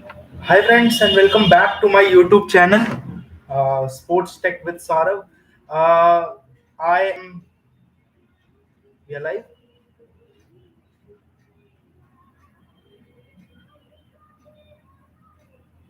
Hi friends and welcome back to my YouTube channel, Sports Tech with Saurav. Uh, I am we are live.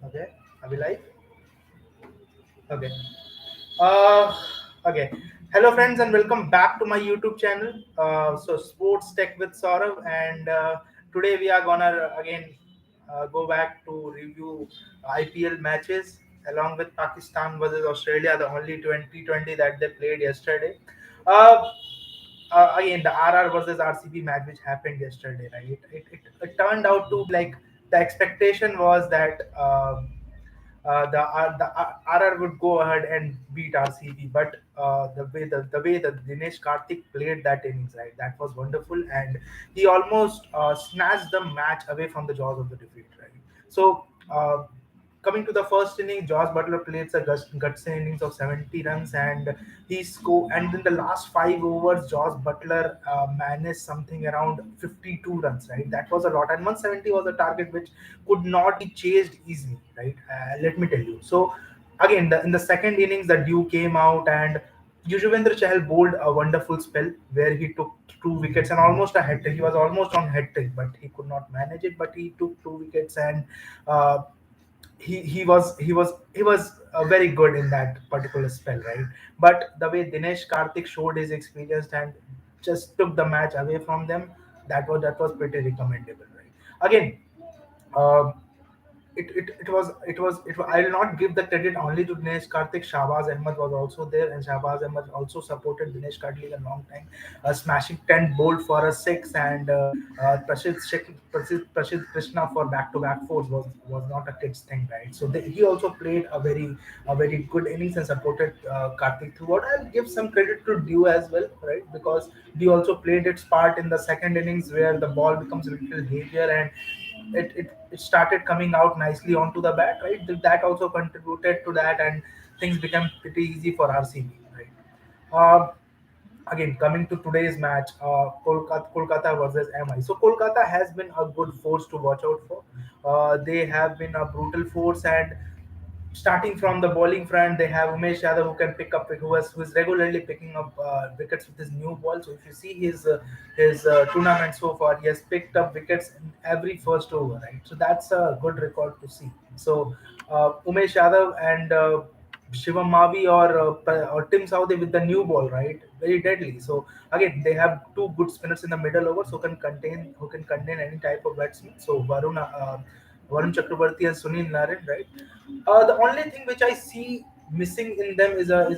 Okay, are we live? Okay. Uh, okay. Hello friends and welcome back to my YouTube channel. Sports Tech with Saurav, and today we are gonna again go back to review IPL matches along with Pakistan versus Australia, the only 2020 that they played yesterday. Uh, Again, the RR versus RCB match which happened yesterday, right? It turned out to be like the expectation was that the RR would go ahead and beat RCB, but the way that Dinesh Karthik played that innings, right, that was wonderful, and he almost snatched the match away from the jaws of the defeat, right? So. Coming to the first inning, Josh Butler played a gutsy innings of 70 runs, and he scored. And in the last 5 overs, Josh Butler managed something around 52 runs. Right, that was a lot, and 170 was a target which could not be chased easily. Right, let me tell you. So again, in the second innings, the dew came out, and Yuzvendra Chahal bowled a wonderful spell where he took 2 wickets and almost a hat trick. He was almost on hat trick, but he could not manage it. But he took 2 wickets, and uh, he was very good in that particular spell, right? But the way Dinesh Karthik showed his experience and just took the match away from them, that was pretty recommendable, right? Again, uh, I will not give the credit only to Dinesh Karthik. Shahbaz Ahmed was also there, and Shahbaz Ahmed also supported Dinesh Karthik a long time, smashing 10 bowled for a six, and Prashid Krishna for back-to-back fours was not a kid's thing, right? So he also played a very good innings and supported Karthik throughout. I'll give some credit to Dew as well, right? Because Dew also played its part in the second innings where the ball becomes a little heavier, and it started coming out nicely onto the bat, right? That also contributed to that, and things became pretty easy for RCB, right? Uh, Again, coming to today's match, Kolkata versus MI. So Kolkata has been a good force to watch out for. They have been a brutal force, and starting from the bowling front, they have Umesh Yadav who can pick up, who is regularly picking up wickets with his new ball. So if you see his tournament so far, he has picked up wickets in every first over, right? So that's a good record to see. So Umesh Yadav and Shivam Mavi or Tim Southey with the new ball, right? Very deadly. So again, they have two good spinners in the middle overs who can contain any type of batsman. So Varun Chakrabarti and Sunil Narine, right? The only thing which I see missing in them is a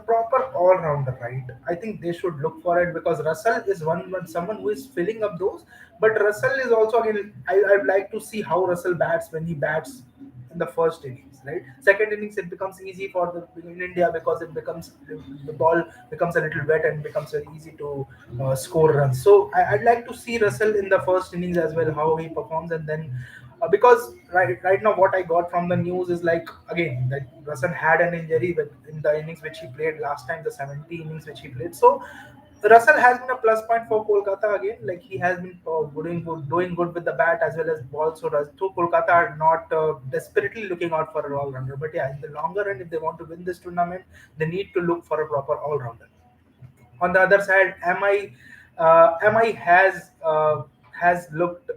proper all rounder, right? I think they should look for it because Russell is someone who is filling up those, but Russell is also again. I'd like to see how Russell bats when he bats in the first innings, right? Second innings it becomes easy for the in India because the ball becomes a little wet and becomes very easy to score runs. So I'd like to see Russell in the first innings as well, how he performs, and then because right now what I got from the news is like again that Russell had an injury in the innings which he played last time, the 70 innings which he played. So Russell has been a plus point for Kolkata again. Like he has been doing good with the bat as well as ball. So Kolkata are not desperately looking out for a all rounder. But yeah, in the longer run, if they want to win this tournament, they need to look for a proper all rounder. On the other side, MI has looked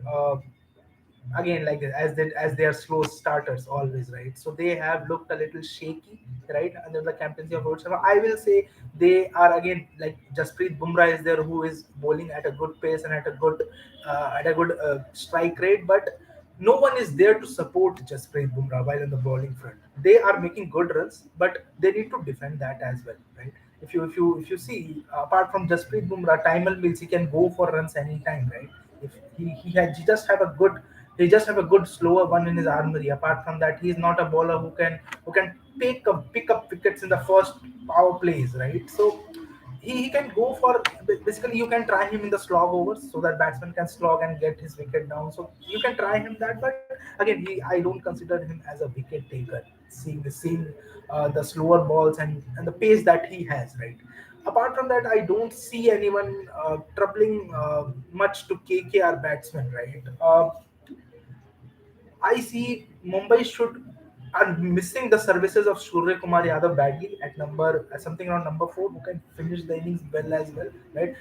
again like as they are slow starters always, right? So they have looked a little shaky, right, under the captaincy of Rohit Sharma. I will say they are again like Jasprit Bumrah is there, who is bowling at a good pace and at a good strike rate, but no one is there to support Jasprit Bumrah while in the bowling front. They are making good runs, but they need to defend that as well, right? If you see, apart from Jasprit Bumrah, Taimal Mills, he can go for runs anytime, right? If he just have a good slower one in his armory. Apart from that, he is not a bowler who can pick up wickets in the first power plays, right? So he can go for basically you can try him in the slog overs so that batsman can slog and get his wicket down. So you can try him that, but again, I don't consider him as a wicket taker. Seeing the slower balls and the pace that he has, right? Apart from that, I don't see anyone troubling much to KKR batsmen, right? I see Mumbai should are missing the services of Surya Kumar Yadav badly at number something around number four, who can finish the innings well as well, right?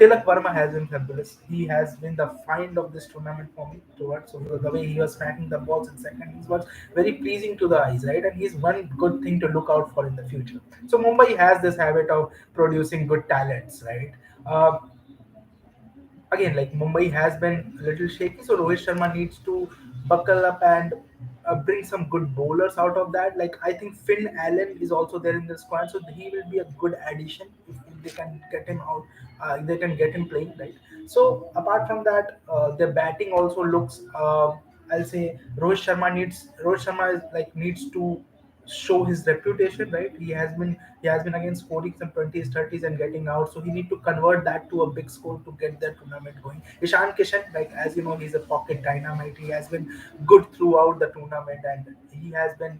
Tilak Verma has been fabulous. He has been the find of this tournament for me towards, so the way he was smacking the balls in second innings was very pleasing to the eyes, right? And he's one good thing to look out for in the future. So Mumbai has this habit of producing good talents, right? Uh, Again, like Mumbai has been a little shaky, so Rohit Sharma needs to buckle up and bring some good bowlers out of that. Like I think Finn Allen is also there in the squad, so he will be a good addition if they can get him out. They can get him playing, right. So apart from that, their batting also looks. I'll say Rohit Sharma is like needs to show his reputation, right? He has been again scoring some 20s, 30s and getting out. So he need to convert that to a big score to get that tournament going. Ishan Kishan, like as you know, he's a pocket dynamite. He has been good throughout the tournament and he has been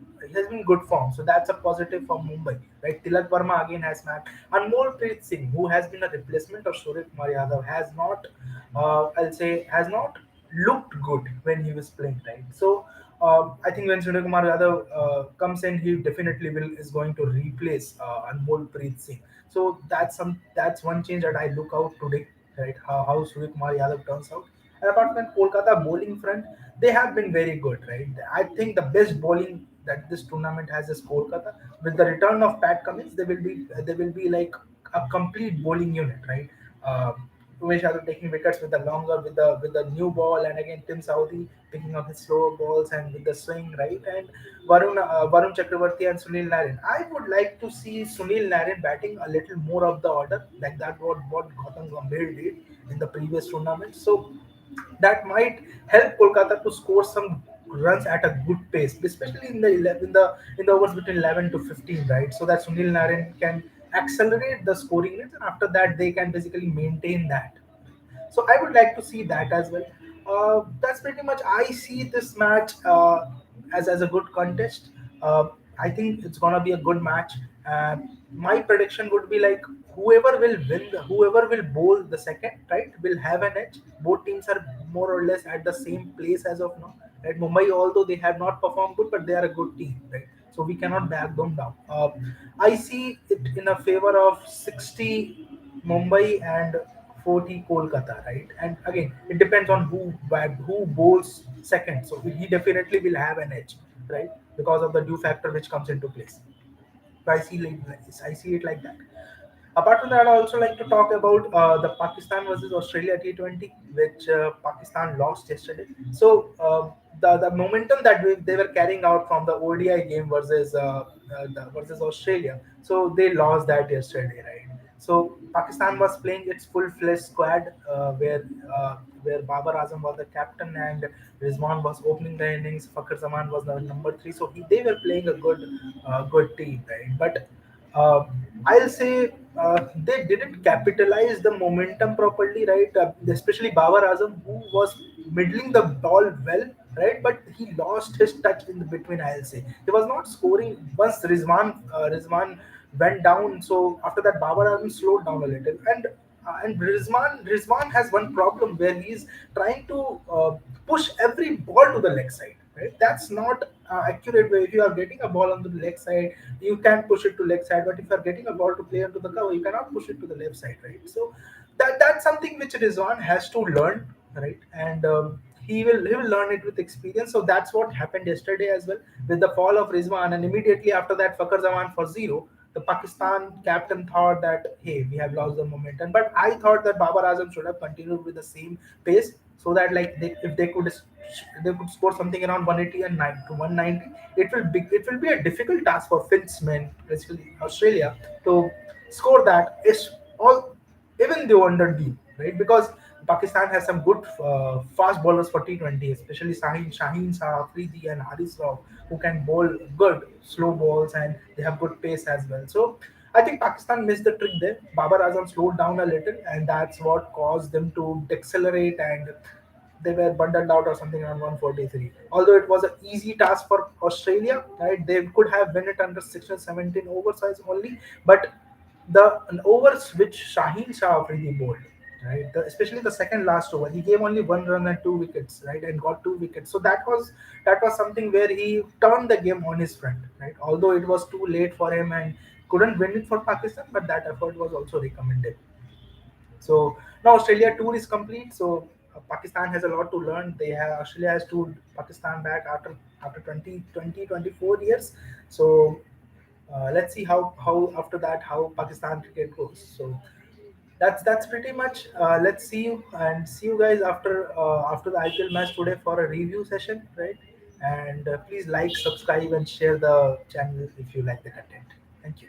good form. So that's a positive for Mumbai, right? Tilak Verma again has smacked. Anmol Preet Singh, who has been a replacement of Surya Kumar Yadav, I'll say, has not looked good when he was playing, right? So I think when Surya Kumar Yadav comes in, he definitely will is going to replace Anmol Preet Singh. So that's one change that I look out today, right? How Surya Kumar Yadav turns out. And apart from that, Kolkata bowling front, they have been very good, right? I think the best bowling that this tournament has is Kolkata. With the return of Pat Cummins, they will be like a complete bowling unit, right? Uh, Umesh Yadav taking wickets with the longer with the new ball, and again Tim Southee picking up his slower balls and with the swing, right? And Varun Chakravarti and Sunil Narine. I would like to see Sunil Narine batting a little more of the order, like that what Gautam Gambhir did in the previous tournament. So that might help Kolkata to score some runs at a good pace, especially in the 11, in the overs between 11 to 15, right? So that Sunil Narine can accelerate the scoring rates, and after that they can basically maintain that. So I would like to see that as well. That's pretty much I see this match as a good contest. Uh, I think it's gonna be a good match. My prediction would be like whoever will bowl the second, right, will have an edge. Both teams are more or less at the same place as of now. Right, Mumbai, although they have not performed good, but they are a good team, right? So we cannot back them down. I see it in a favor of 60 Mumbai and 40 Kolkata, right? And again, it depends on who bowls second. So he definitely will have an edge, right? Because of the due factor which comes into place. So I see it like that. Apart from that, I also like to talk about the Pakistan versus Australia T20, which Pakistan lost yesterday. So the momentum that they were carrying out from the ODI game versus Australia, so they lost that yesterday, right? So Pakistan was playing its full-fledged squad, where Babar Azam was the captain and Rizwan was opening the innings. Fakhar Zaman was the number three. So they were playing a good team, right? But uh, I'll say they didn't capitalize the momentum properly, right? Especially Babar Azam, who was middling the ball well, right? But he lost his touch in the between. I'll say he was not scoring once Rizwan went down. So after that, Babar Azam slowed down a little, and Rizwan has one problem where he's trying to push every ball to the leg side. Right? That's not accurate way. If you are getting a ball on the leg side, you can push it to leg side. But if you are getting a ball to play onto the cover, you cannot push it to the left side, right? So that's something which Rizwan has to learn, right? And he will learn it with experience. So that's what happened yesterday as well with the fall of Rizwan, and immediately after that, Fakhar Zaman for zero. The Pakistan captain thought that hey, we have lost the momentum, but I thought that Babar Azam should have continued with the same pace so that like if they could score something around 180 and 9 to 190. It will be a difficult task for Finnsmen, basically Australia, to score that. Is all even though under deep, right? Because Pakistan has some good fast bowlers for T20, especially Shaheen Shah, Afridi, and Haris Rauf, who can bowl good slow balls and they have good pace as well. So I think Pakistan missed the trick there. Babar Azam slowed down a little, and that's what caused them to decelerate, and they were bundled out or something around 143. Although it was an easy task for Australia, right? They could have won it under 16, 17 oversize only, but the overs which Shaheen Shah Afridi bowled, right? Especially the second last over, he gave only 1 run and 2 wickets, right, and got 2 wickets. So that was something where he turned the game on his front, right? Although it was too late for him and couldn't win it for Pakistan, but that effort was also recommended. So now Australia tour is complete. So Pakistan has a lot to learn. Australia has toured Pakistan back after 24 years. So let's see how after that how Pakistan cricket goes. So that's pretty much. Let's see you and see you guys after the IPL match today for a review session, right? And please like, subscribe, and share the channel if you like the content. Thank you.